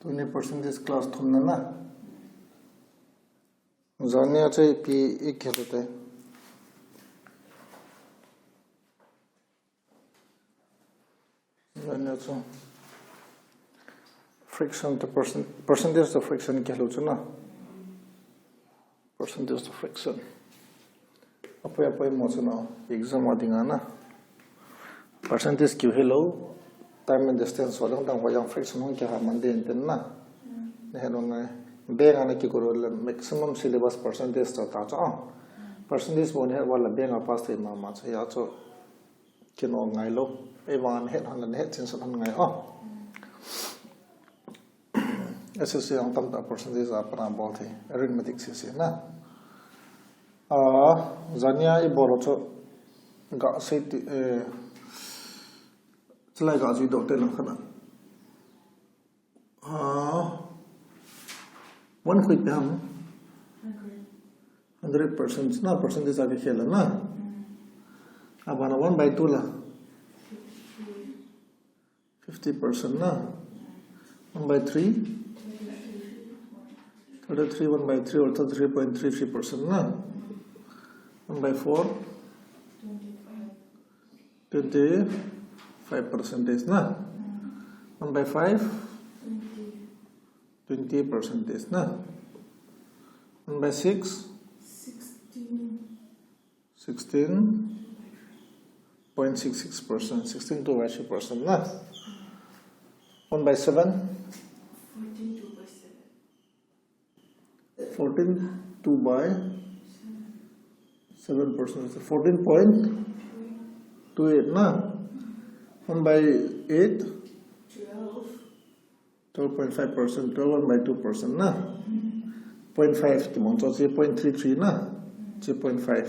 20% this class thumna na zania chai p ek helute zania chu friction to percentage of friction ke halu na percentage of friction apai mo chuna exam adinga na percentage ki hello time and distance walang dang wayang friction hong kya manden ten na nehno ngai beng ana ki koro maximum syllabus percentage ta cha percentage bon he wala beng a pass the ma cha ya cho kino ngai lo e wan het han het chin san ngai SSC ang tam ta percentage a pra bol the arithmetic se na zania I bolo cho ga se Selai ga ji doctor lang khana one quick ham 100% na percentage age khela na abana 1/2 la 50% na 1/3 33 1/3 or 3.33% na 1/4 25% na 1/5 20% na 1/6 16.66% 16% na 1/7 14.2/7% 14.28 na 1/8 12.5% 1/2% na 0.5 timon so 0.33 na 0.5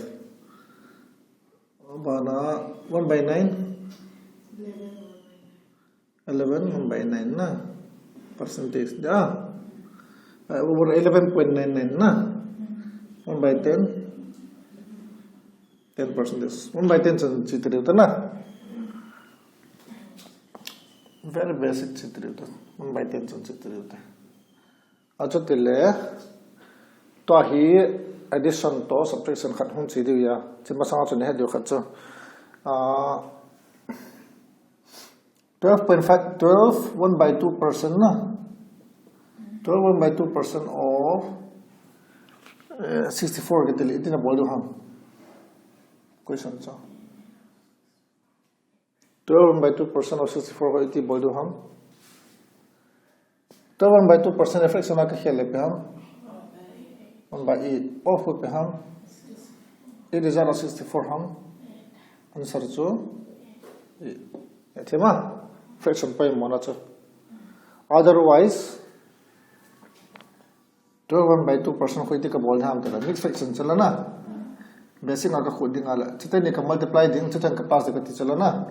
bana 1/9 11 1/9 na percentage da over 11.99 na 1/10 10% 1/10 chitri uta na very basic chitri uta 1/10 chitri uta acho tile to hi addition to subtraction khat hun chi diu ya chima sang chu ne he diu khat chu 12 1/2% na 12 1/2% of 64 ke tili itina bol du ham question cha 12 1/2% of 64 ko iti bol du ham 12 1/2% fraction ka khele pe ham 1/8 of pe ham it is 64 ham answer chu thema fraction pai mona chu otherwise 12 1/2% ko iti ka bol ham ta mix fraction chala na basic na ka khuding ala chite ni ka multiply ding chitan ka pass ka ti chala na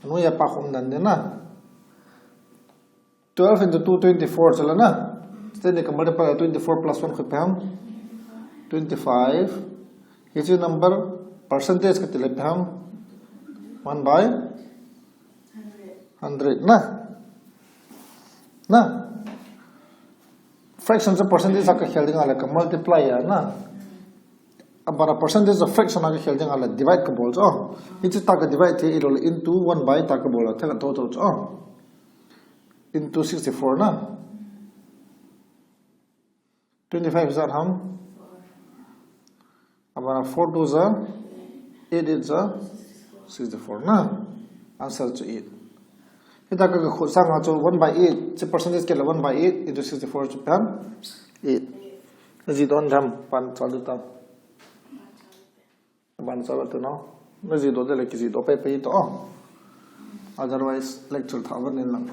no ya pa khum nan na 12 into 2 24 chala na chite ni ka multiply 24 plus 1 ko pam 25 is a number percentage ka tile pam 1/100 na fraction of percentage ka khel ala ka multiply ya na abara percentage of fraction ka khel ala divide ka bol cho it's ta ka divide the irol into 1/, ta ka bol tha ka total cho into 64 na 25 is ham abara 4 2 is 8 is 64 na answer to 8 ita ka khod sang ha cho 1/8 che percentage ke 1/8 into 64 to pam 8 ji don jam pan chalu ta ban chalu to no na ji do de le ki ji do pe pe to otherwise lecture tha ban in lang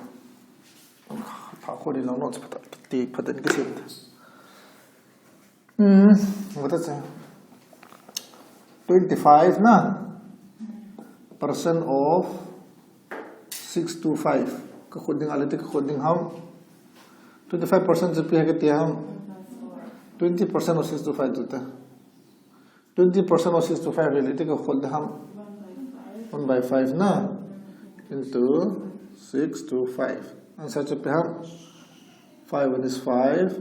tha ko ni lang no chata ti phaten ki sim what is 25 na percent of 625 ka khuding alati ka khuding ham 25% se piha ke tia ham 20% of 625 to 20% of 625 related ka khud ham 1/5 na into 6 to 5 answer to peham 5 1 is 5,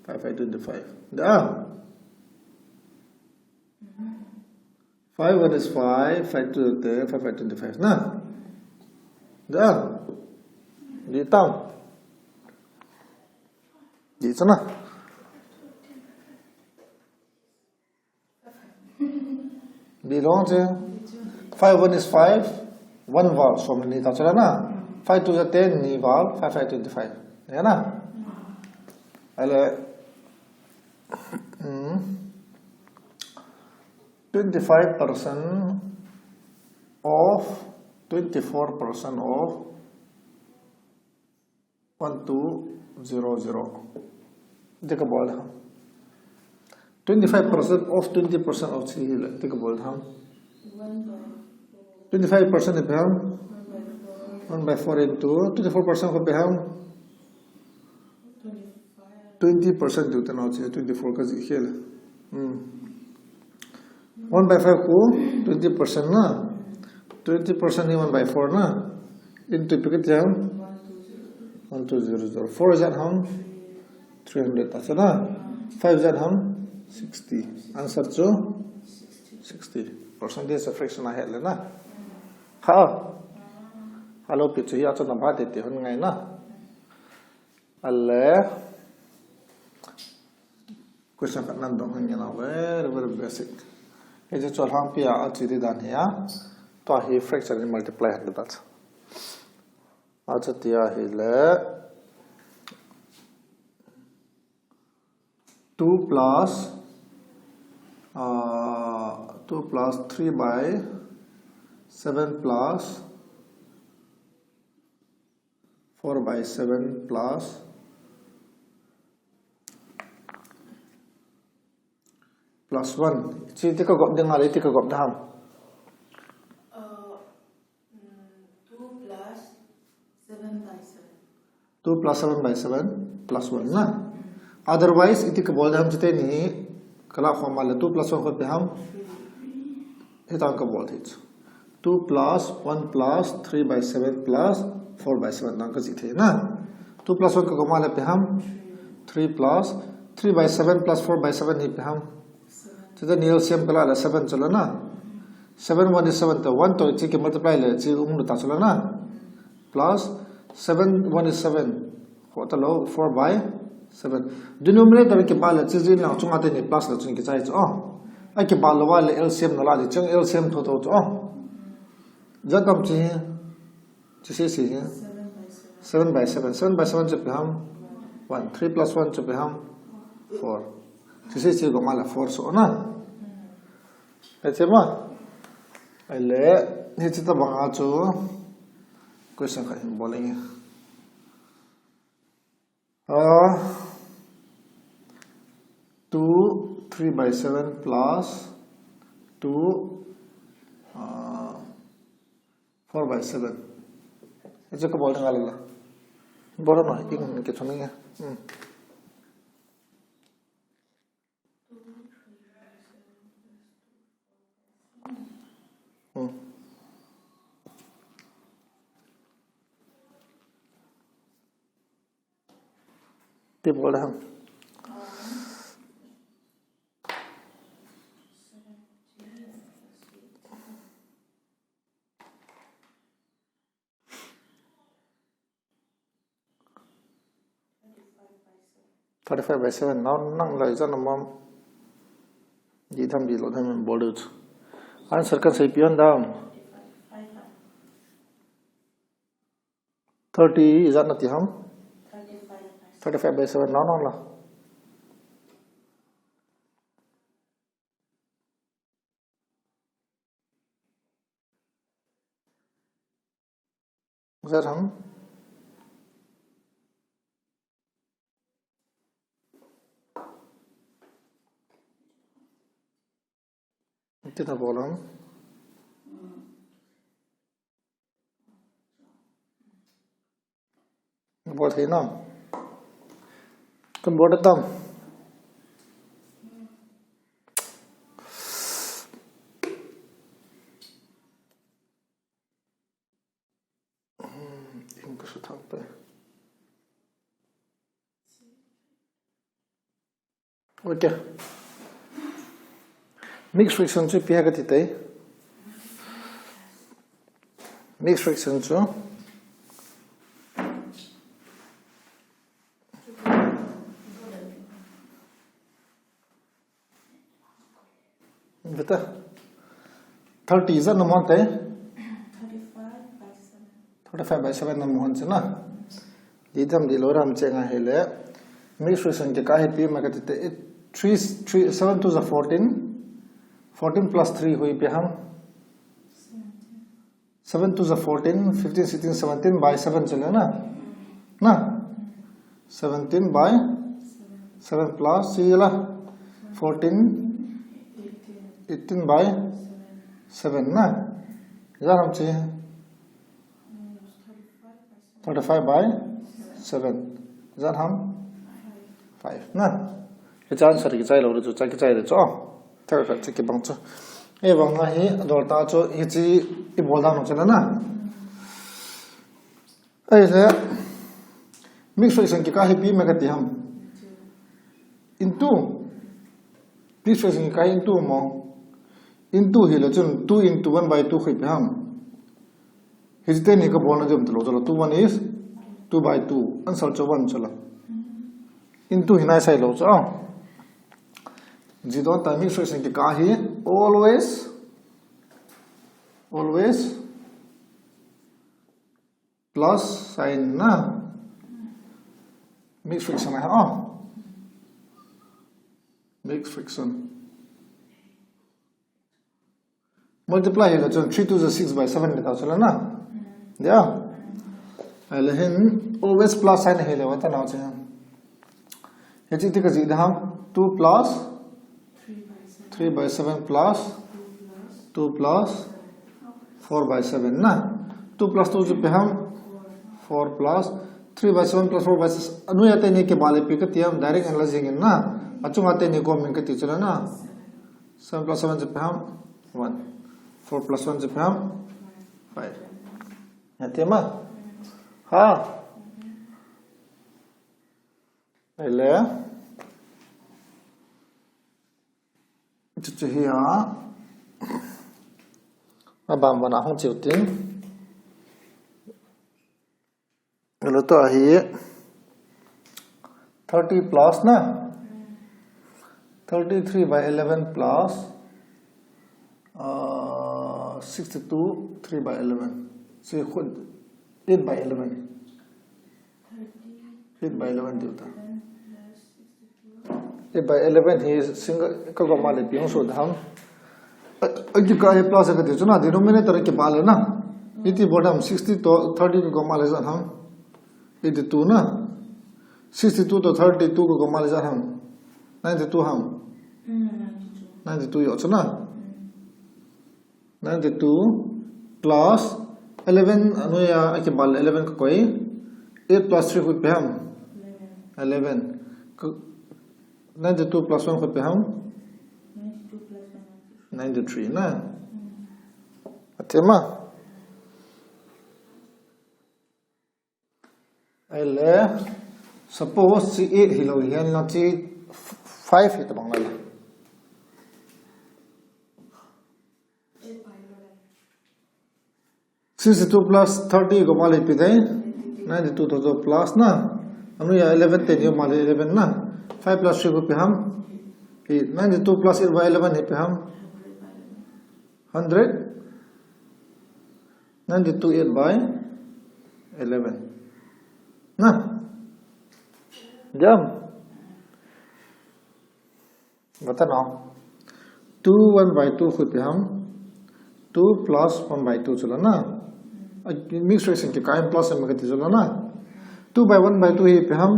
5 5 25. Dah. 5 1 is 5, 5 2 10, 5 5 25. Nah. Dah. Di tam. Di sana. Di long je. 5 1 is 5, 1 val so many ta chala na. 5 2 10 ni val, 5 5 25. Ya na. Ale 25% of 24% of 1200. Take a ball. 25% of 20% of C. Take a ball. 25% of 1 by 4 into 24% of 20% do now 24 because it 1 by 5 ko 20% na 20% ni 1 by 4 na into picket jam 1200 4 is at hum 300 that's na 5 is at hum 60 answer to 60 percentage of fraction ahead le na ha hello picture ya chona ba de te hon ngai na alle question kan nan dong ngai na very basic e je chol ham pia a chi dan ya to hi fraction and multiply had that acha tia hi le 2 plus 3 by 7 plus 4 by 7 plus plus 1 chi ti ka gop ding ali ti ka gop dam 2 plus 7 by 7 plus 1 na otherwise iti ka bol dam chite ni kala form mal 2 plus 1 ko pe ham eta ka bol thich 2 plus 1 plus 3 by 7 plus 4 by 7 na ka chite na 2 plus 1 ka ko mal pe ham 3 plus 3 by 7 plus 4 by 7 hi pe ham chite ni LCM kala 7 chala na 7 1 is 7 to 1 to chi ke multiply le chi ta chala na plus 7 1 is 7 what lo 4 by 7 denominator ke bala chi jin la chunga te ni plus la chung ke chai cho ai ke bala wa le LCM no la chung LCM tho to cho jakam chi se 7 by 7 7 by 7 che pe ham 1 3 plus 1 che pe ham 4 chi se ko mala 4 so na ma ai le ni chi ta banga cho question ka बोलेंगे 2 3 by 7 plus 2 4 by 7 ऐसे को बोलने वाला बोलो ना इनके सुनेंगे ते बोल रहे हम 35 by 7 now nang lai jan mom di tham di lo tham border answer kan sai pion down 30 is that not ham 35 by 7 no la is that ham kita bolam buat hinam kan buat datang ini kesutaan apa Okay. Mixed fraction chu pia ka ti tai. Mixed fraction chu beta 30 is no monte 35 by 7 no mon chana didam diloram chenga hele mixed fraction ke ka he pi ma ka ti 3 7 to the 14 plus 3 hui pe ham 7 to the 14 15 16 17 by 7 chale na 17 by 7 plus yela 14 18 by 7 na ya ham che 35 by 7 ya ham 5 na cái chán sợi cái trái lâu rồi trái cái trái rồi cho theo phải cái bằng cho cái bằng này đồ ta cho cái gì cái bộ đào nó cho nó ấy thế mix fraction cái cái pi mà cái gì ham into mix fraction cái into mà into hi là chun 2 into 1 by 2 khai ham cái tên này cái bộ nó dùng từ lâu rồi 2 1 is 2 by 2 answer cho 1 cho là into hi này sai lâu cho Zidon timing fraction ke ka hi always plus sign na mixed fraction hai mixed fraction multiply hi la 3 to the 6 by 7 ta chala na yeah lehin always plus sign hi le wata na cha he chi ka ji da 2 plus 3 by 7 plus 2 plus 4 by 7 na 2 plus 2 जो पे हम 4 plus 3 by 7 plus 4 by 6 अनु याते ने के बाले पे कति हम डायरेक्ट एनालाइजिंग ना अचुंग आते ने को मिन कति चला ना 7 plus 7 जो पे हम 1 4 plus 1 जो पे हम 5 याते मा हाँ पहले to here abam bana hong chiu tin lo to hi 30 plus na 33 by 11 plus 62 3 by 11 so khud 8 by 11 8 by 11 देता 8 by 11 he is single ka ko male piong so dham agi ka plus ka de chuna denominator ke bale na iti bottom 60 to 30 ko male sa ham 82 na 62 to 32 ko male sa ham 92 ham 92 yo chuna 92 plus 11 anu ya ke bal 11 ko koi 8 plus 3 hu pe ham 11 92 plus 1 को पे हम 93 ना अतेमा एले suppose C 8 हिलो हियन ना ची 5 हित बंगला 62 plus 30 को माले पे दे 92 तो प्लस ना हमने 11 ते जो माले 11 ना 5 plus 3 को पे हम 92 plus 8 by 11 है पे हम 100 92 8 by 11 ना जब बता ना 2 1 by 2 को पे हम 2 plus 1 by 2 चला ना मिक्स फ्रैक्शन के कायम प्लस में कति चला ना 2 by 1 by 2 है पे हम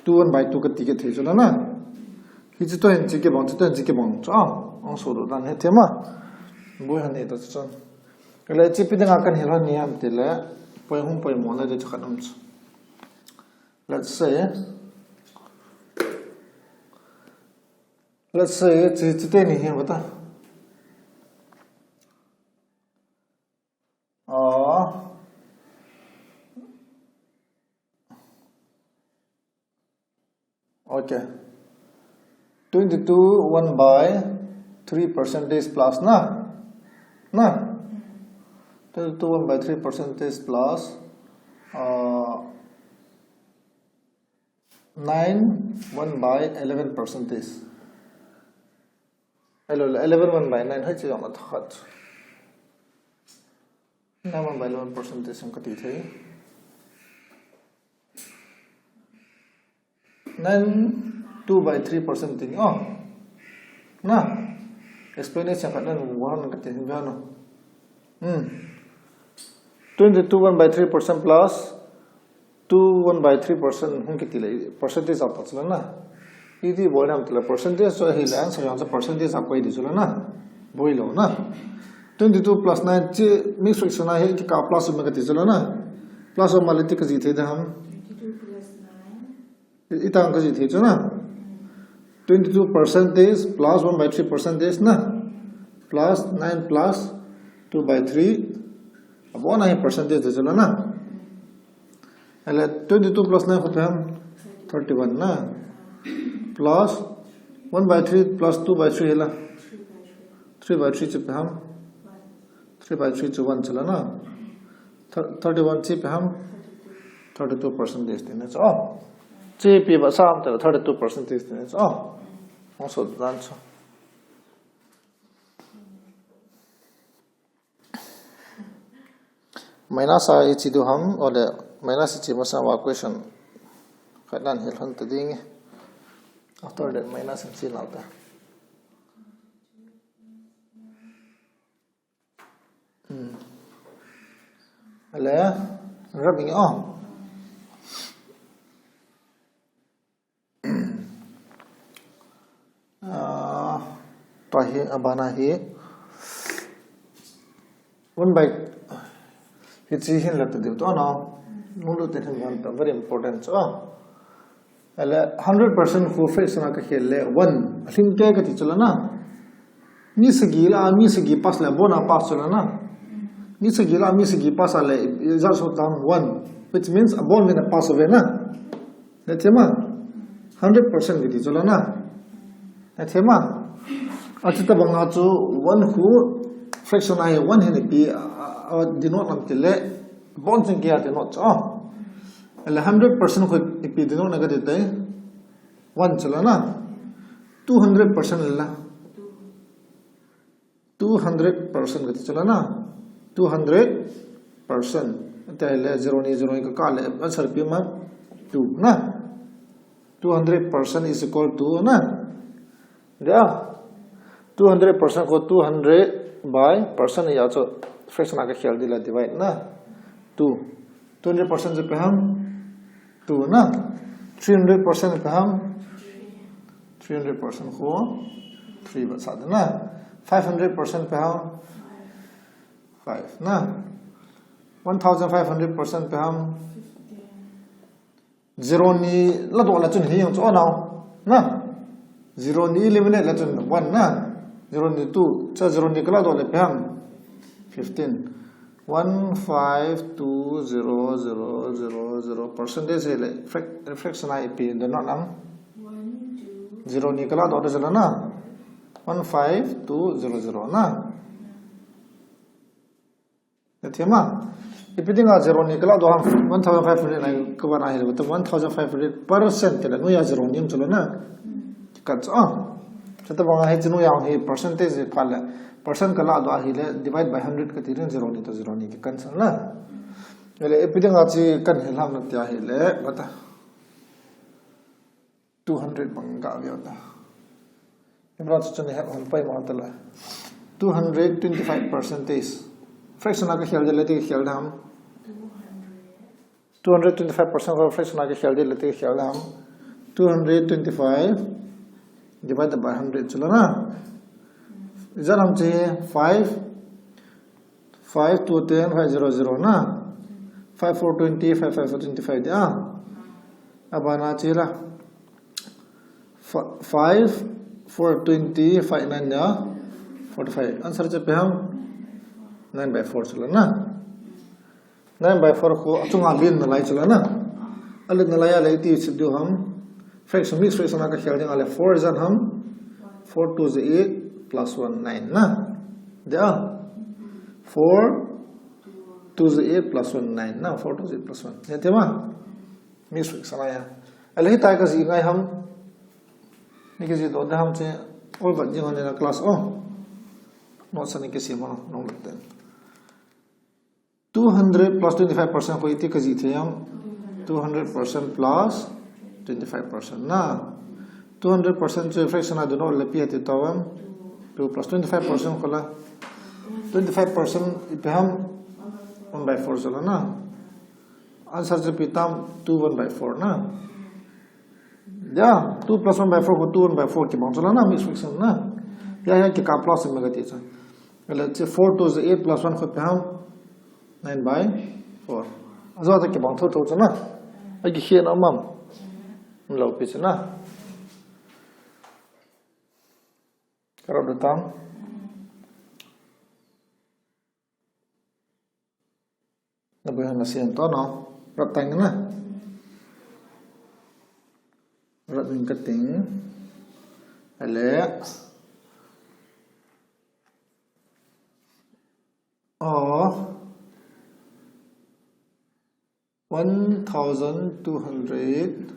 2 1 by 2 का तिके थे चला ना हिच तो हिच के बंच तो हिच के bunch ang so do dan he tema boy han eta chon kala chipi dang akan hela niam tele poi hum poi mo na de khanam let's say chi te ni he bata okay 22 1 by 3 percentage plus na 22 1 by 3 percentage plus 9 1 by 11 percentage 11 1 by 9 hết chưa mà thật 9 1 by 11 percentage हम कती थे 9 2 by 3 percentage na explanation kan nan wahan ka tin ba no 22 1 by 3% plus 2 1 by 3% hun kiti lai percentage of chla na idi boinam tla percentage so hi lan so yang percentage of koi di chla na boilo na 22 plus 9 che mix fraction hai ki ka plus me kati chla na plus of malati ka ji the da ham 22 plus 9 itang ka ji the chna 22 percentage plus 1 by 3 percentage na plus 9 plus 2 by 3 अब 1 percentage de chalo na ele 22 plus 9 hote hum 31 na plus 1 by 3 plus 2 by 3 hela 3 by 3 chip hum 3 by 3 to 1 chalo na 31 chip hum 32 percentage dene cha JP ba sam ta 32 percentage dene cha also dan cha minus I chidu ham ole minus chi masa wa question khailan hel han ta ding after that minus chi lauta ale rubbing on tahi abana hi 1 by it's hin lat de to no nulu te hin ta very important so ala 100% ko face na ka khelle 1 thin ke ka ti chala na ni sagi pas la bona pas chala na ni sagi pas ale is also down 1 which means a bone in a pass away na letema 100% ki ti chala na letema achita banga chu 1 who fraction ai 1 hin pi denote nam tile bond sing kya denote cha ala 100% ko pi denote na ga dete 1 chala na 200% la 200% ga chala na 200% ta le 0 ka ka le answer pi ma 2 na 200% is equal to na yeah 200% ko 200 by percent ya cho fraction aga khel dila divide na 2 200% pe hum 2 na 300% pe hum 300% ko 3 ba sa na 500% pe hum 5 na 1500% pe hum 0 ni la do la chun hi yong cho na na 0 ni eliminate la chun 1 na 0 ni 2 cha 0 ni kala do le pe hum 15 1520000 percentage है reflection IP the not am 0 निकला तो चला ना 15200 ना ये मा इपिंग 0 निकला तो हम 1500 ना कवर आ है तो 1500% के नो या 0 निम चलो ना कच तो वहां है जनु या है percentage काला percent kala do ahile divide by 100 ka tirin 0 ni to 0 ni ki cancel na ele epideng achi kan helam na tia hele bata 200 banga vyota imra chune ha on pai ma tala 225% fraction aga khel jale ti khel dam 225% of fraction aga khel jale ti khel dam 225 divided by 100 chalo na इधर हम चाहिए 5 2 10 5 0 0 ना 5 4 20 5 5 4 25 दिया अब आना चाहिए 5 4 20 5 9 या 45 answer जब पे हम 9 by 4 चला ना 9 by 4 को चुंगा बिन नलाई चला ना अलग नलाया लेती सिद्धू हम fraction mix fraction ka khel ding ale 4 is an ham 4 2 is 8 plus 1 9 na dia 4 2 is 8 plus 1 9 na 4 2 is 8 plus 1 ne tema mix fraction aya ale hi ta ka ji ngai ham ni ke ji do da ham che oi ba jing on na class no sani ke sima no latte 200 plus 25% ko iti ka ji the yam 200% plus 25% na 200% to fraction adu no le pi ati tawam 2 plus 25% ko la 25% ipeham 1 by 4 zala na answer je pitam 2 1 by 4 na ya 2 plus 1 by 4 ko 2 1 by 4 ki bang zala na mix fraction na ya ki ka plus me gati cha let's say 4 2 is 8 plus 1 ko peham 9 by 4 azo ta ki bang tho cha na ai ki hian amam lo pi cha na karo datam na bu han sian to no rat tang na rat min ka ting ale $1,220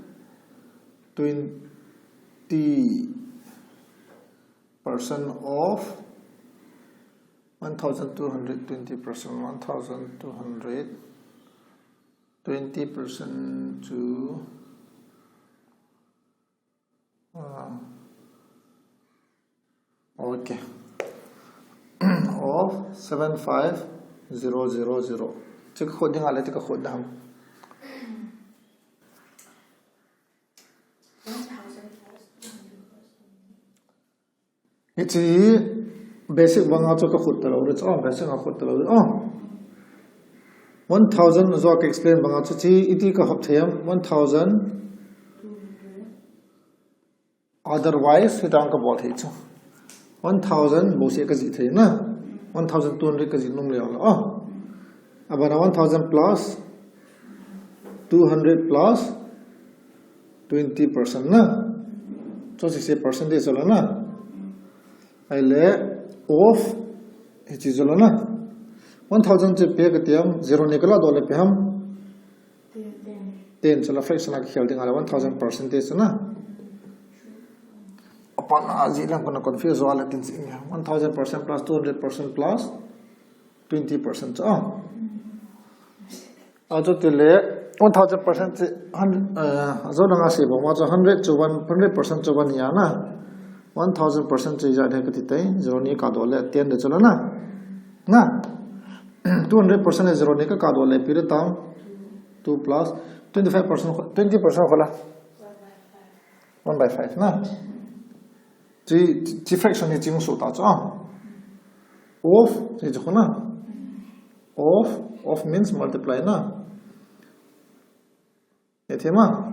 of 1,220% to okay of 75000 check coding ale tika khod dam it's basic banga cho ka khod talo re cha basic ka khod talo 1000 zo ka explain banga cho chi iti ka hop them 1000 otherwise hitang ka bol thei chu 1000 bose ka ji thei na 1200 ka ji num le ala abana 1000 plus 200 plus 20% na so 60% is ala na aile of it is ala na 1000 je pe ka tiam 0 nikala dole pe ham 10 chala fraction ka khel ding ala 1000% na upon azilang ko na confuse wala tin 1000% plus 200% plus 20% ajo tele 1000% ajo nanga se bo ma 100 to 100% to 1 ya na 1000% ja de ka ti tai 0 ni ka dole 10 de chala na 200% 0 ni ka dole pi re tam 2 plus 25% 20% hola 1 by 5 na ji fraction ni jing su ta cha of ji jo na of means multiply na ethema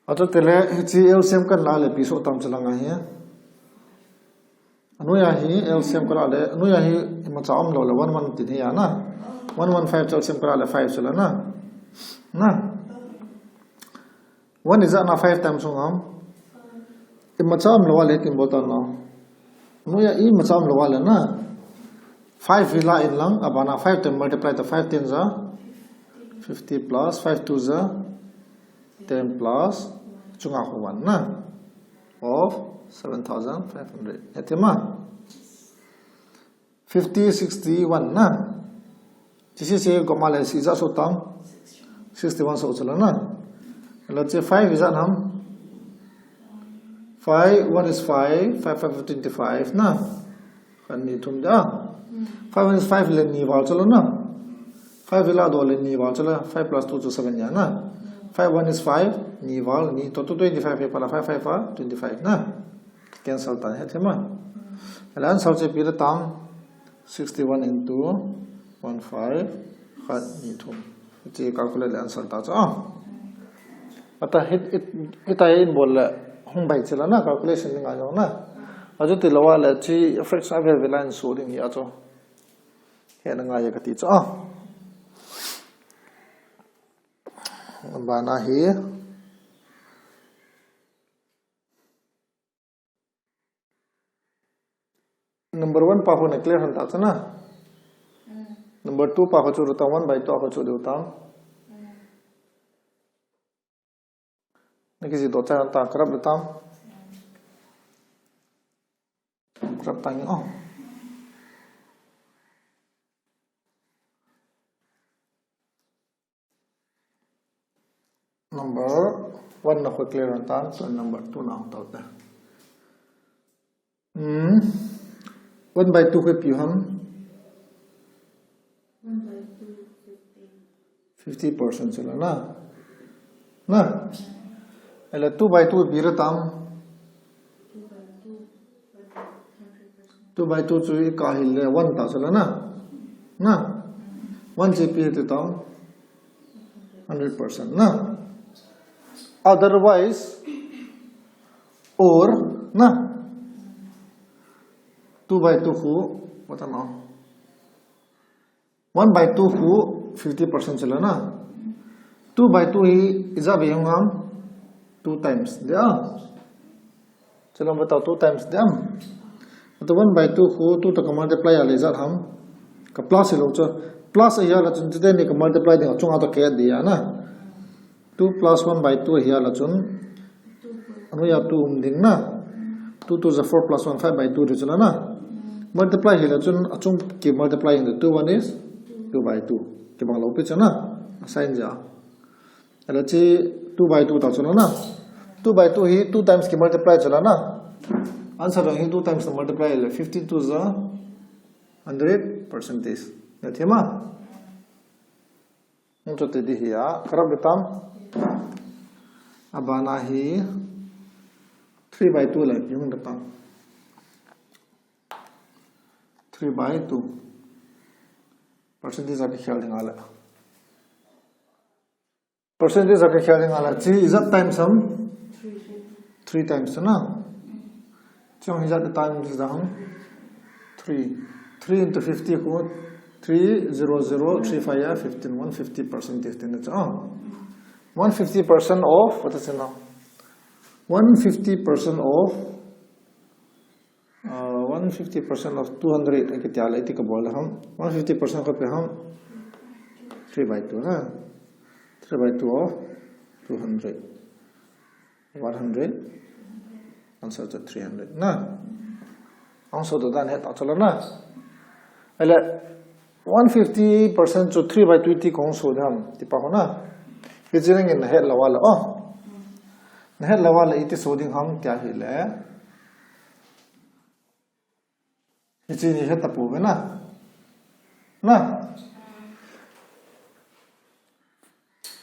ato tele ji LCM kan la le pi so tam chala nga hi anu ya hi LCM kala le anu ya hi ma cha am lo le 11 tin ya na 115 LCM kala le 5 chala na 1 is na 5 times ngam imacham lawal hekin botan no nuya I macham lawal na 5 vila in lang abana 5 to multiply the 5 10 za 50 plus 5 2 za 10 plus chunga ho 1 na of 7500 etema 50 61 na jisi se gomale si za so tam 61 so chala na let's say 5 is an ham 5 1 is 5 5 5 25 na kan ni thum da 5 1 is 5 le ni wal chalo na 5 la do le ni wal chala 5 plus 2 to 7 ya na 5 1 is 5 ni wal ni to 25 pe pala 5 5 25 na cancel ta hai thema alan sau che pi da tam 61 into 15 khat ni thum che calculate answer ta cha ata hit it in bol hong bai chala na calculation ni nga yo na aju ti lawa la chi fraction of valence so ding ya cho he na nga ya ka ti cha bana hi number 1 pa ho na clear han ta chana number 2 pa ho chu rutam 1 by 2 ho chu rutam na kisi do cha ta krab rutam krab tang oh number 1 na ho clear han ta so number 2 na ta ta 1 by 2 ko pi ham 1 by 2, 50% chila na ela 2 by 2 pi ra tam 2 by 2, 100%. 2 by 2 chu ka hil le 1 ta chila na 1 je pi te tam 100% na otherwise or na 2 by 2 ko what am 1 by 2 को 50% चला ना 2 by 2 ही इजा भी हम 2 times दिया चलो बताओ 2 times दिया तो 1 by 2 को 2 तक मल्टीप्लाई आले जार हम का प्लस है लोग जो प्लस है यार चुन जितने ने का मल्टीप्लाई देंगे चुंगा तो क्या दिया ना 2 plus 1 by 2 है यार चुन अनुया 2 उम्मीद ना 2 to the 4 plus 1 5 by 2 चला ना multiply है चुन अचुंग की multiply into 2 1 is 2 by 2 के बांग लो पे चना साइन जा अरे ची 2 by 2 ता चला ना 2 by 2 ही 2 times की multiply चला ना आंसर रही 2 times का multiply ले 52 जा 100% ना थे माँ मुझे तो दी ही या करब बताम अब आना ही 3 by 2 लग यूं बताम 3 by 2 percentage of ख्याल निकाला percentage of ख्याल निकाला ची इज़त times हम 3 times ना क्यों इज़त times हम 3 into 50 को 30035 या 15 150% देने चाहिए 150% of what is it now 150% of 150% of 200 के त्याल इतने का बोल हम 150% को पे हम 3 by 2 ना 3 by 2 of 200 100 आंसर तो 300 ना आंसर तो दान है तो चलो ना अले 150% जो 3 by 2 को हम सोच हम तिपा हो ना ये जिन्हें नहर लवाला नहर लवाला इतने सोचिंग हम क्या ही ले इसी नहीं है तपो में ना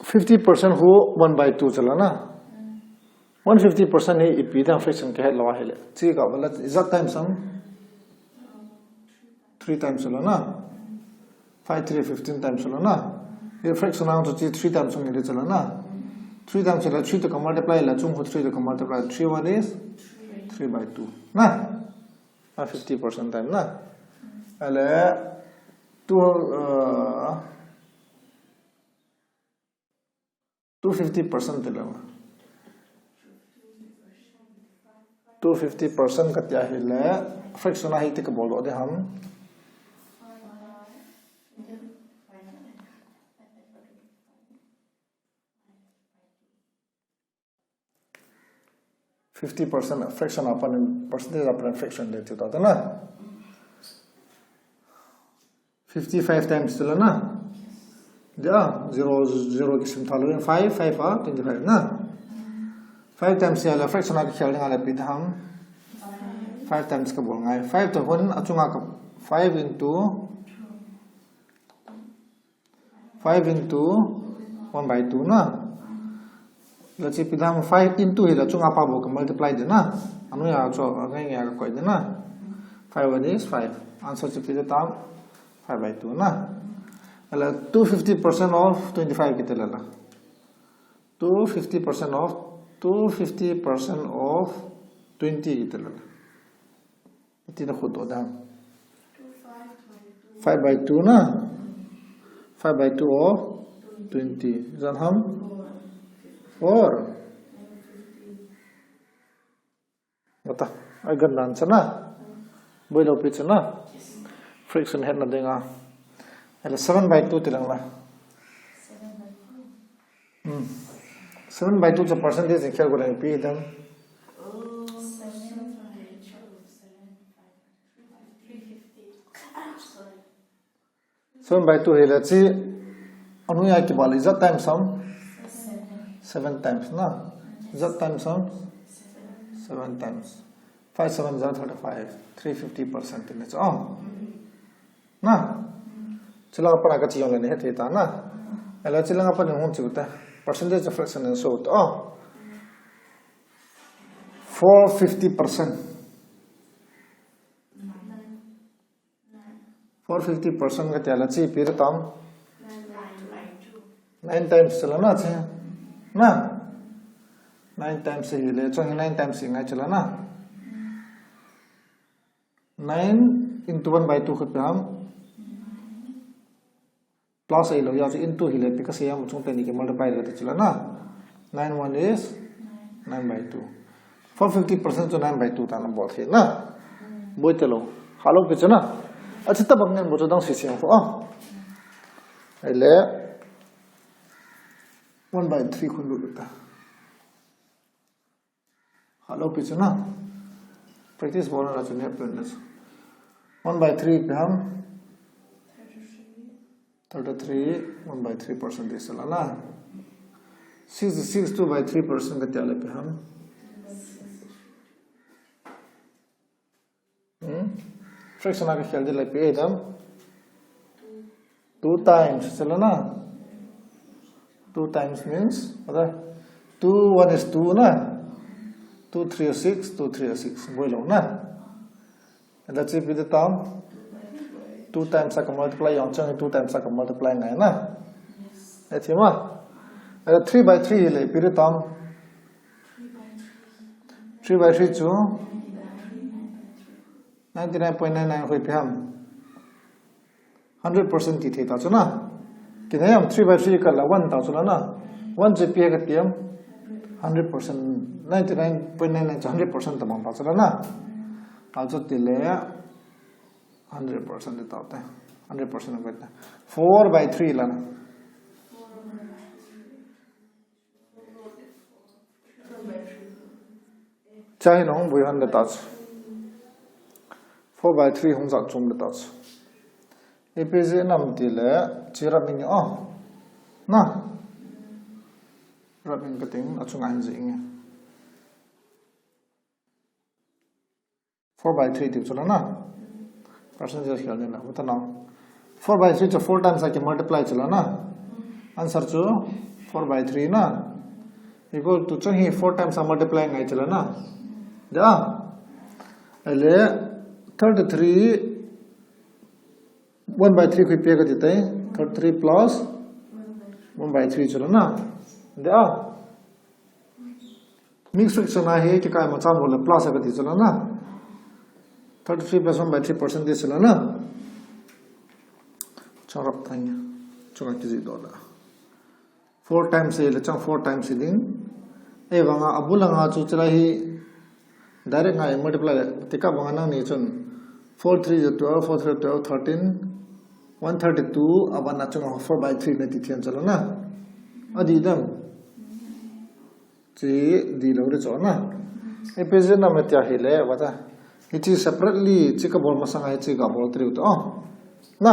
50% हो 1 by 2 चला ना 150% ही इपीदा फ्रैक्शन के है लवा है ले ठीक है मतलब इज़त टाइम्स हम 3 times चला ना 5 3 15 times चला ना ये फ्रैक्शन आउट तो 3 times हम ये चला ना 3 times चला 3 तो का मल्टीप्लाई ला चुंग को 3 तो का मल्टीप्लाई 3 1 is 3 by 2 ना 50% time ना अले 250% तेला 250% का क्या है ले फ्रैक्शन आही तक बोलो दे हम 50% fraction upon percentage upon fraction देते तो ना 55 times चला ना जा 0 की सिम थालो 5 5 25 ना 5 times याला fraction आके खेलने वाला भी हम 5 times का बोलना है 5 तो कौन अचूंगा का 5 into 1 by 2 ना लची पिधाम 5 into ही लचुंगा पाबो का multiply देना अनु यार चो अगेंगे यार कोई देना 5 1 is 5 आंसर चिपी देता 5 by 2 ना अला 250% of 25 कितने लला 250% of 20 कितने लला इतने खुद होता है 5 by 2 ना 5 by 2 of 20 जन हम 4 बता अगर आंसर ना boy lo pitch na fraction head na denga ele 7/2 tilang la 7/2 the percentage equal ko lang pi them 7/2 hele chi anu ya ki bali za times sum 7 times na za times sum 7 times 5 7 za 35 350% in it na chila pa ka chi yong le he theta na ala chila pa ni hon chu ta percentage of fraction and so 450% 450% का त्याला ची फिर तम 9 times चला ना छे ना 9 times से हिले चो 9 times से ngay चला ना 9 into 1/2 खुद पे हम plus आई लो या तो into हिले पे कैसे हम चुंगते नहीं के multiply करते चला ना 9 1 is 9/2 450% जो 9/2 था ना बहुत है ना बोल चलो हालो पे चला अच्छा तब हमने मुझे दंग सीखिए को ले 1/3 खुद लूटा हालो पीछे ना प्रैक्टिस बोलना राजुने अपने 1/3 पे हम 33 1/3% चला ना 62/3% का त्याले पे हम fraction आगे खेल दे like पे एकदम 2 times चलो ना 2 times means पता 2 1 is 2 ना 2 3 is 6 2 3 is 6 बोलो ना ऐसा चीज़ भी देता हूँ 2 times का multiply यहाँ चंगे 2 times का multiply नहीं ना ऐसे माँ ऐसा 3/3 ले फिर देता हूँ 3/3 जो 99.99 हुई पे हम 100% की थी ताचो ना कि नहीं हम 3/3 का ला 1 ताचो ना 1 से पिया करती हम 100% 99.99 से 100% तमाम ताचो ना ताचो तिले 100% देता होता है 100% करते हैं 4/3 लाना चाहे ना हम वही 100 ताचो 4/3 hong za chum le tas epz nam ti le chira min na rabin ka ting achung an jing 4/3 ti chula na percentage khel na uta na 4/3 to 4 times I can multiply chula na answer chu 4/3 na equal to chahi 4 times I multiply ngai chula na ja ele 33 1/3 को पे कर देते हैं 33 plus 1/3 चलो ना दे mix fraction है कि काय मचा बोले प्लस कर दी चलो ना 33 plus 1/3% दे चलो ना चरप थांगे चुका किसी डॉलर 4 times से ले चंग 4 times से दिन ए वंगा अबुलंगा चुचला ही डायरेक्ट ना मल्टीप्लाई टिका वंगा ना नहीं चुन 4 3 is 12 4 3 12 13 132 अब ना चुका 4/3 में तिथियां चलो ना अदीदम जी दी लोरे चो ना ए पेज ना में त्या हिले वता इट इज सेपरेटली चिका बोल मसंग है चिका बोल त्रि तो ना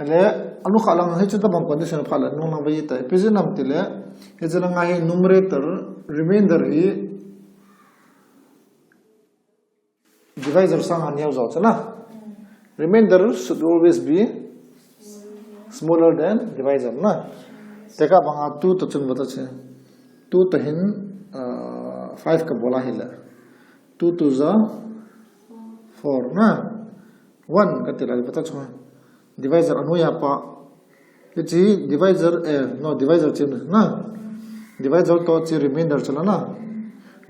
अले अनु खालंग है चुता बम कंडीशन फाला नो ना बई त पेज नाम तिले ए जलंग है न्यूमरेटर रिमाइंडर ही divisor sang an yaw zaw na remainder should always be smaller than divisor na teka banga 2 to chun bata che 2 to hin 5 ka bola hila 2 to za 4 na 1 ka tira bata chho divisor anu ya pa ji divisor no divisor chin na divisor to chi remainder chala na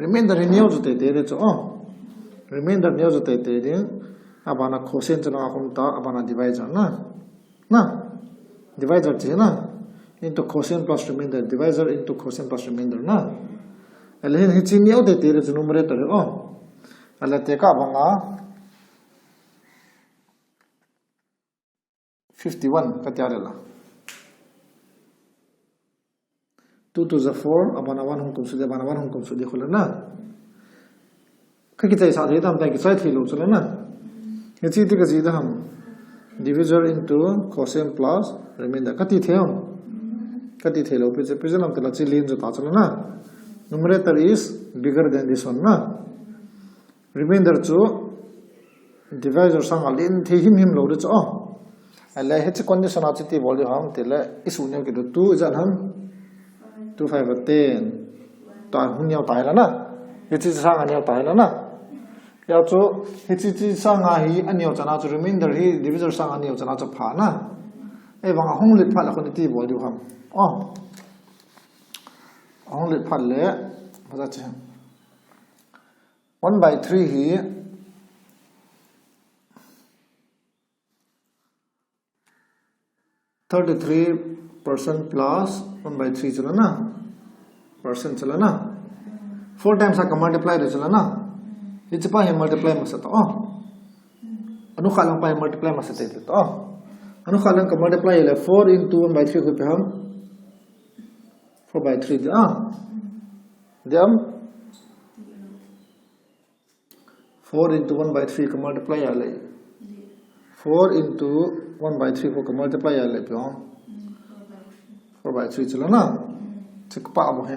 remainder hin yaw jute de cho remainder neo jate te din abana khosen chana hum ta abana divisor na divisor che na into quotient plus remainder divisor into quotient plus remainder na ele hin chi neo de te re numerator ala te ka banga 51 ka tiare la 2 to the 4 abana 1 hong kum su de abana 1 hong kum su de khula na ka ki chai sa de dam ta ki chai thilo chala na ye chi ti ka ji da ham divisor into cosine plus remainder ka ti theo ka ti thelo pe je present am ta la chi lin jo ta chala na numerator is bigger than this one na remainder chu divisor sang alin the him lo de cho ala he condition a chi ti volume ham te la isu ne ke do 2 is an ham 2 5 10 ta hun yaw tai la na he chi sang an yaw tai la na yaw chu he chi sang a hi an yaw chana chu remainder hi divisor sang an yaw chana chu pha na e wang hong lit pha la kon ti volume ham hong lit pha le ma cha 1 by 3 hi 33% plus 1 by 3 chala na percent chala na 4 times ka multiply re chala na ichi pa he multiply ma sa to anu khalang pa multiply ma sa te to anu khalang ka multiply le 4 into 1 by 3 ko pe ham 4 by 3 de dem 4 into 1 by 3 ka multiply ale 4 into 1 by 3 को multiply ले पे 4 by 3 चला ना चिक पा अब है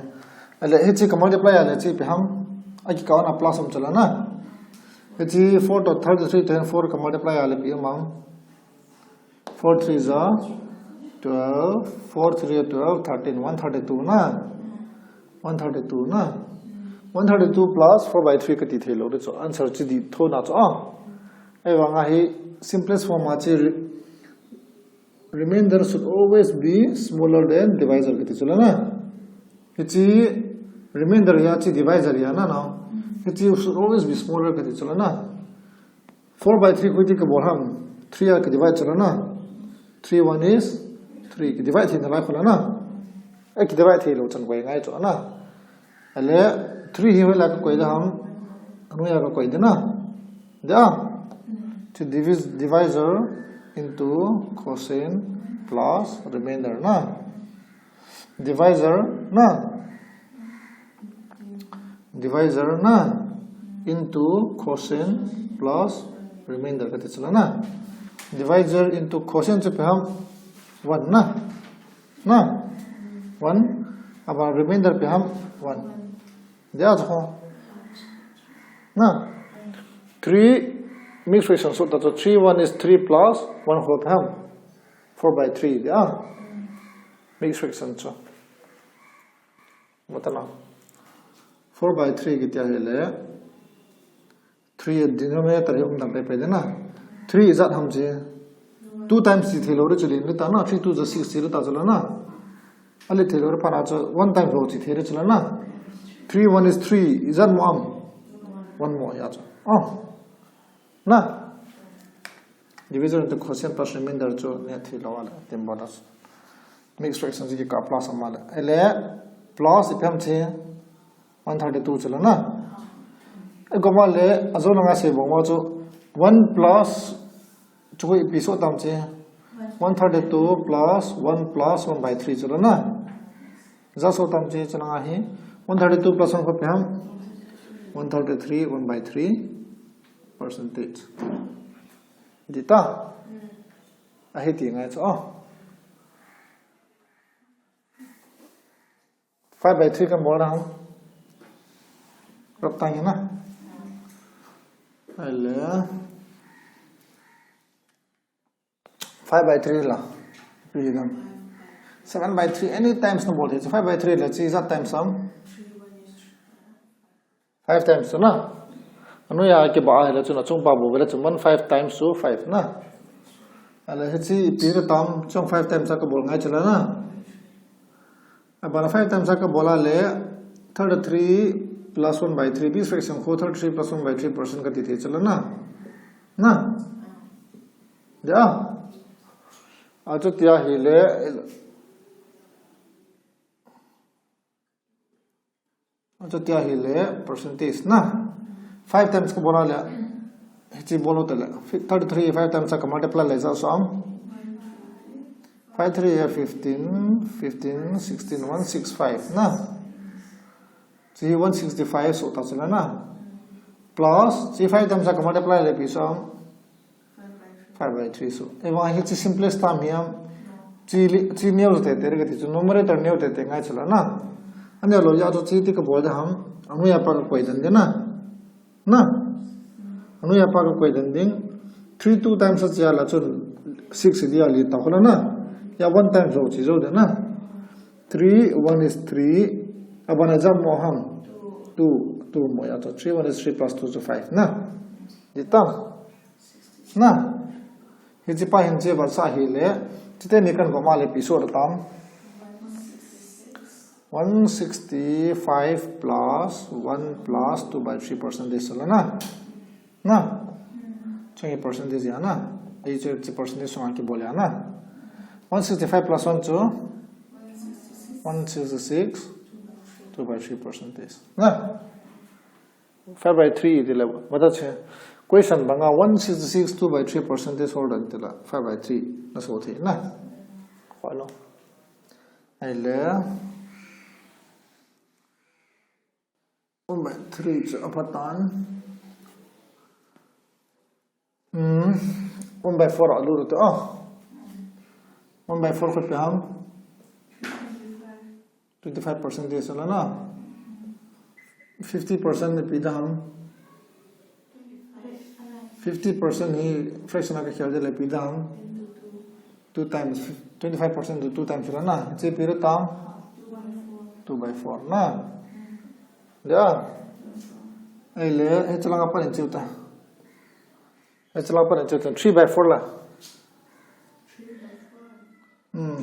अले हे चिक multiply ले ची पे हम अकी का ना प्लस हम चला ना हे ची 4 to 33 10 4 का multiply ले पे हम 4 3 जा 12 4 3 12 13 132 ना 132 ना 132 plus 4 by 3 का ती थे लो तो आंसर ची दी थो ना तो ए वंगा ही simplest form achi remainder should always be smaller than divisor kiti chula na hichi remainder ya chi divisor ya na now hichi should always be smaller kiti chula na 4 by 3 kiti ka borham 3 ya ka divide chula na 3 1 is 3 ki divide thi na lai khula na ek divide thi lo chan koi ngai cho na ale 3 hi wala ka koi da ham anu ya ka koi da na da to divisor into cosine plus remainder na divisor na into cosine plus remainder kate chala na divisor into cosine se pe hum 1 na 1 अब remainder पे हम 1 दिया जो ना 3 mixed fraction so that 3 1 is 3 plus 1 whole ham 4 by 3 yeah mixed fraction so मतलब 4 by 3 कितना है ले 3 denominator हम नंबर पे देना 3 इज़ात हम जे 2 times थी लोरे चली नहीं था ना 3 2 जो 6 0 था चला ना अले थी लोरे पर आज 1 time हो थी थी चला ना 3 1 is 3 इज़ात मुआम 1 more यार ना divisor into cosine plus remainder जो ने थी लो वाला तेम बोनस mixed fraction जी का प्लस हम वाला ले प्लस इधर हम चे 132 चला ना एक बार ले अजो लगा से बोंगा जो 1 plus जो एपिसोड हम चे 132 plus 1 plus 1 by 3 चला ना जैसे हम चे चला है 132 plus 1 को पे हम 133 1 by 3 percentage dita ahiti ngai cho 5 by 3 का बोल रहा हूं रखता है ना पहले 5 by 3 ला फिर 7 by 3 any times no बोलते 5 by 3 ला चीज आ times हम 5 times ना anu ya ke ba hela chuna chung pa bo bela chung 5 times so 5 na ala hechi pi ra tam chung 5 times ka bol ngai chala na abana 5 times ka bola le 33 plus 1 by 3 b fraction ko 33 plus 1 by 3% ka ti chala na ya ajo tia hele percentage na 5 times को बोला ले हिची बोलो तले 33 5 times का multiply ले जाओ सम 5 3 here 15 15 16 165 na g 165 so ta chala na plus g 5 times ka multiply le pi so 5 by 3 so eva hi simplest term here g new te te ga ti numerator new te ngai chala na ane lo ya to g ti ka bo da ham anu ya pa ka koi dan de na anu ya pa ka koi dan ding 3 2 times cha la chun 6 dia li ta khola na ya 1 times zo chi zo de na 3 1 is 3 abana jam mo ham 2 mo ya to 3 1 is 3 plus 2 is 5 na ditam na hi ji pa hin je ba sa hi le tite ni kan ko ma le pi so tam 165 plus 1 plus 2 by 3% is na change percentage ya na ei che percentage so ki bolya na 165 plus 1 to 166 2 by 3% is na 5 by 3 the level mata che question banga 166 2 by 3% is hold until 5 by 3 na so the na follow ai le 1 by 3 ch apatan 1 by 4 alu to 1 by 4 ko pe hum 25% is na 50% में पीदा हम 50% ही fraction का ख्याल ले पीदा हम 2 times 25% to 2 times ना जे पीरो ताम 2 by 4 ना या ए ले ए चला का पर चलता ए चला पर चलता 3 by 4 La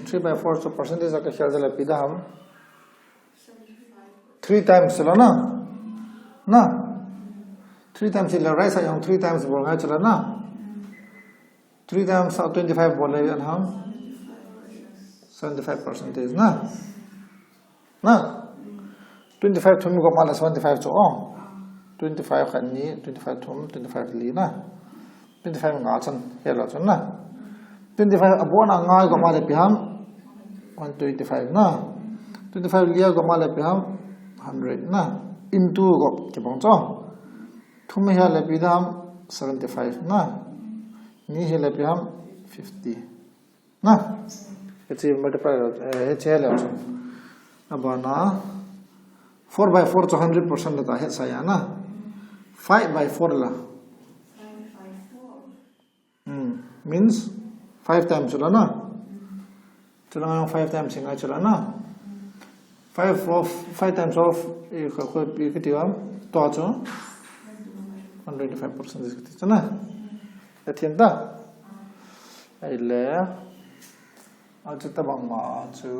3 by 4 so percentage का ख्याल ले पीदा हम 3 times चला ना 3 times le right side हम 3 times बोल रहे चला ना 3 times 25 बोले हम 75% ना 25 थुम को माला 75 चो 25 खन्नी 25 थुम 25 ली ना 25 ngā chan hela chan na 25 abona ngā को माले पे हम 125 ना 25 लिया को माले पे हम 100 na into go ke bang cho thum he le pi dam 75 na ni he le pi ham 50 na it's multiply he le cho abana 4 by 4 to 100% lata he sa ya na 5 by 4 la 5 means 5 times la na chula 5 times singa chula na 5 times of equal to 125% is equal na atienda ai le ajita banga chu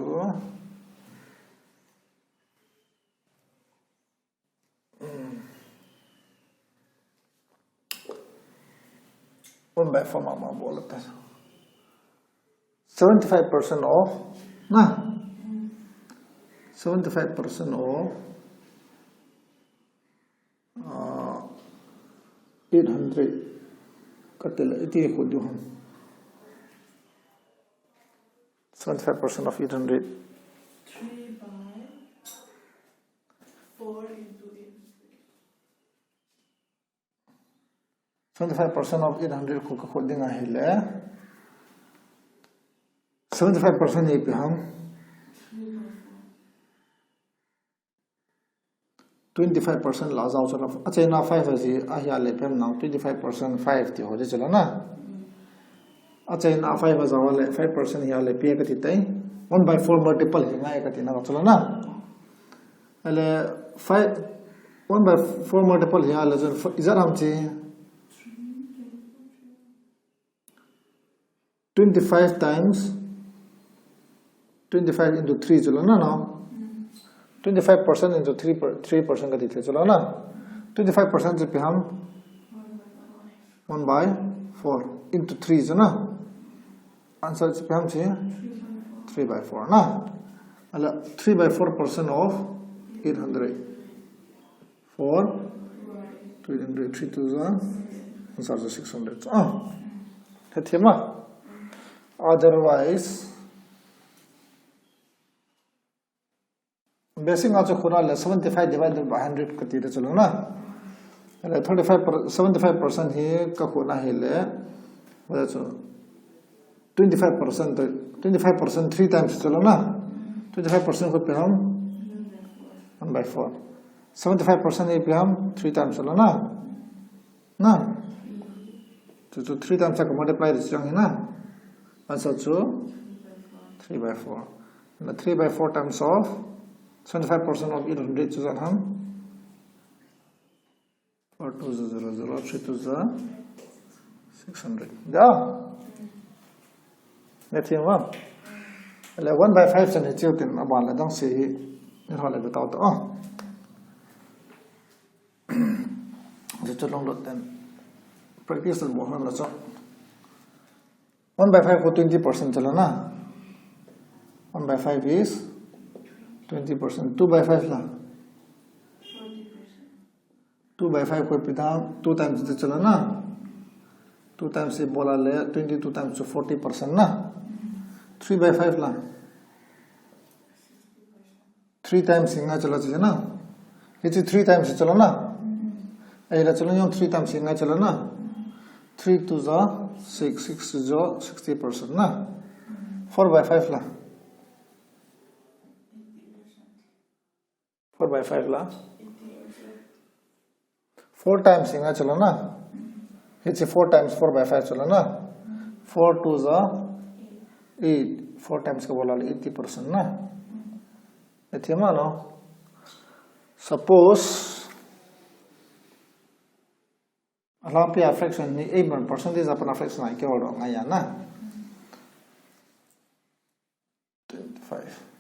1 by 4 mama bolata 75% of na 75% of 800 katela iti ko do hum 75% of 800 3 by 4 into 75% of 800 ko ka holding a hele 75% e pe hum 25% la जाओ चला अच्छा ना 5 है जी आया ले पे ना 25% 5 थी हो चला ना अच्छा ना 5 है जाओ ले 5% या ले पे कति तै 1 by 4 मल्टीपल है ना कति ना चला ना ले 5 1 by 4 मल्टीपल या ले जो इधर हम ची 25 times 25 into 3 चला ना 25% into 3% का दिखे चलो ना 25% से पे हम 1 by 4 into 3 है ना आंसर से पे हम चाहिए 3 by 4 ना अल्लाह 3 by 4% of 800 4 200 3 to 1 आंसर से 600 है थी ना otherwise basic also khuna le 75 divided by 100 kati re chalo na 75% he ka khuna he le wala so 25% 3 times chalo na 25% ko pe hum 1/4 75% he pe hum 3 times chalo na so 3 times ka multiply this jang na answer to 3/4 and 3/4 times of 75% of 800 is on hum 4 2 0 0 3 2 600 yeah let's see one 1/5 chen he chutin abal la dang se ni hole betau to je long lot then practice mo han la cho 1/5 ko 20% chala na 1/5 is 20%. 2/5 la 2/5 ko pita 2 times de chala na 2 times se bola le 22 times to 40% na 3/5 la 3 times inga chala che na ye 3 times chala na ai la chala yo 3 times inga chala na 3 to the 6 to the 60% na 4/5 la 4/5 la 4 times inga chala na it's 4 times 4/5 chala na 4 to the 8 4 times ka bola 80% na etima no suppose alapia fraction ni 8% apana fraction ai ke odo ngaya na 25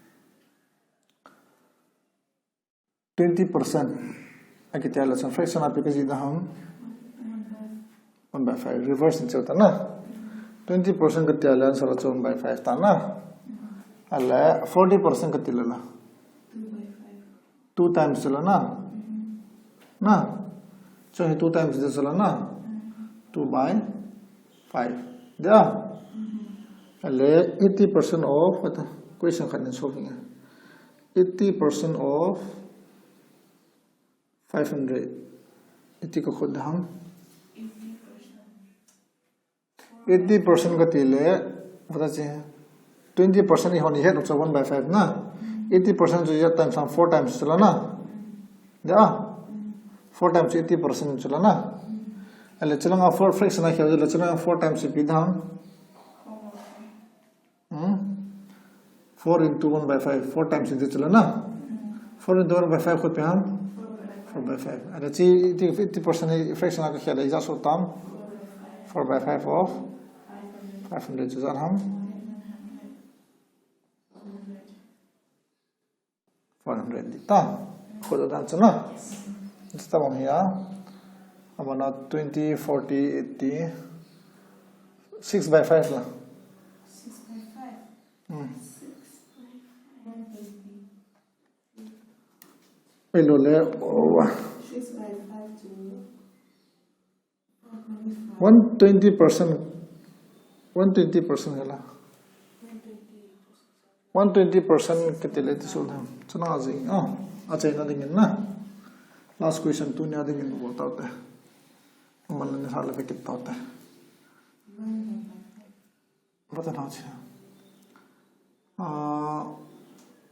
20% aquí te habla fraction because ida hum 1/5 reverse in chota na 20% ka te habla answer 1/5 ta na alla 40% ka tilala 2 times chalo na so 2 times this chalo na 2/5 there alla 80% of what question khan solving 80% of 500 इतनी को खुद हम 80% का तिले बता चाहिए 20% ही होनी है तो 1/5 ना 80% जो ये टाइम्स हम 4 टाइम्स चला ना जा 4 टाइम्स 80% चला ना अल्ले चलेगा 4 फ्रैक्शन आके जो चलेगा 4 टाइम्स भी धाम 4 into 1/5 4 टाइम्स इधर चला ना 4 into 1/5 खुद पे हम 4/5 and it's 50% fraction like here is also term 4/5 of 500 is that hum 400 dita khod dan chana it's the one here about 20 40 80 6/5 la 6/5 hello le 6/5 to 120% hela 120% kitele ti solha chana aji acha ina dingin na last question tu ne dingin ko ta ta man ne sala pe kitta hota hai bata na cha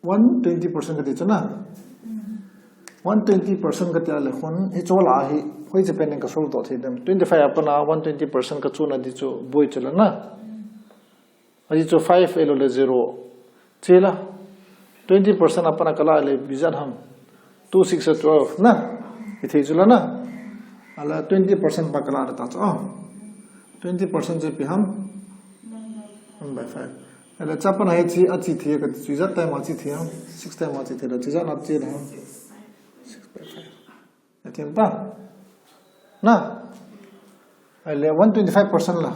120% ka de chana 120% ka te le khon he chola hi hoi je pen ka sol to thidam 25 apana 120% ka chuna di chu boy chala na aji chu 5 elo le 0 chela 20% apana kala le bizan ham 2 6 12 na ithei chula na ala 20% pa kala ta cha 20% je pi ham 1/5 ala chapana he chi achi thie ka chu za time achi thie ham 6 time achi thie ra chi za na che ham 6/5 atem pa na ale 125% la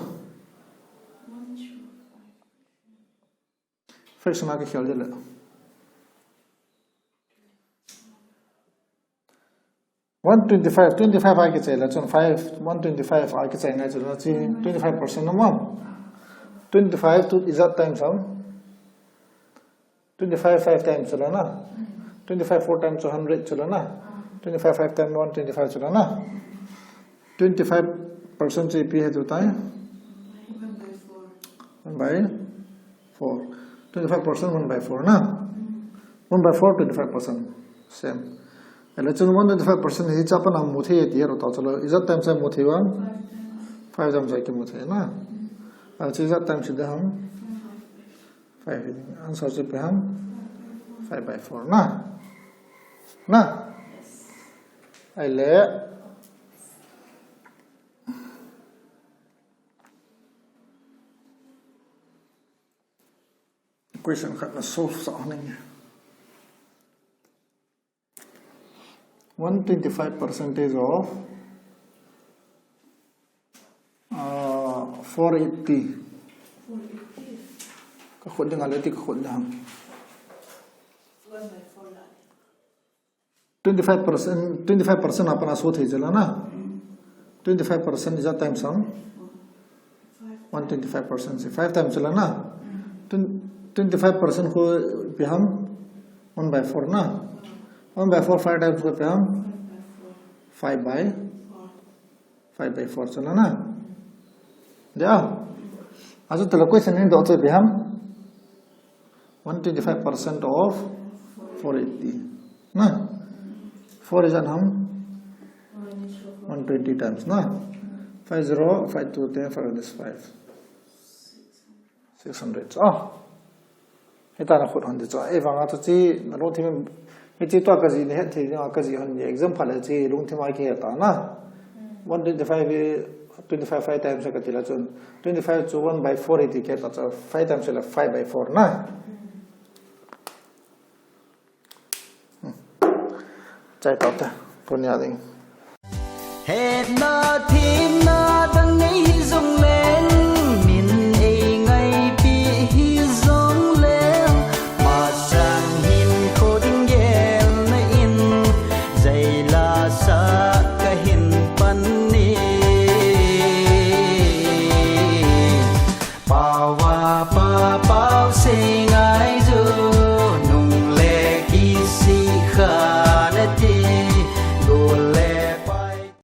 fraction आके ख्याल जला 125 आके चाहिए चल 5 125 आके चाहिए ना चलो ची 25% ना 25 to is that times हम 25 5 times चला ना 25 4 times 100 चला ना 25 5 times 125 चला ना 25% से p है तो होता है 1 by 4 25% 1 by 4 ना 1 by 4 25% same Electron 125% is up and Muthi at the year of Totalo. Is that times I Muthi 1? 5 times I can Muthi. I'll choose that times the hum 5. Answer to Paham 5 by 4. Na? I lay question cut the solve something. 125% of 480 ka khud ding alati ka khud dang 25% apna so thai jala na 25% is a times sum 125% se 5 times jala na 25% ko biham 1 by 4 na 1 by 4 5 times को पे हम 5 by 4 चला ना जा आज तो question नहीं दो तो पे हम 125% of 480 ना 4 is हम 120 times ना 50 5 2 10 5 this 5 600 इतना ना खुद हम दिखा ये वांगा तो ची नलों थी में इसी तो आकाशी ने है थी जो आकाशी हम एग्जाम्पल है ची लूँग थी मार के आता ना 125 5 times का तिला चुन 25 to 1 by 480 के तो 5 times चला 5 by 4 ना चाहे तो आता पुण्यादिंग Hết nó thêm nó đang nghĩ dùng lên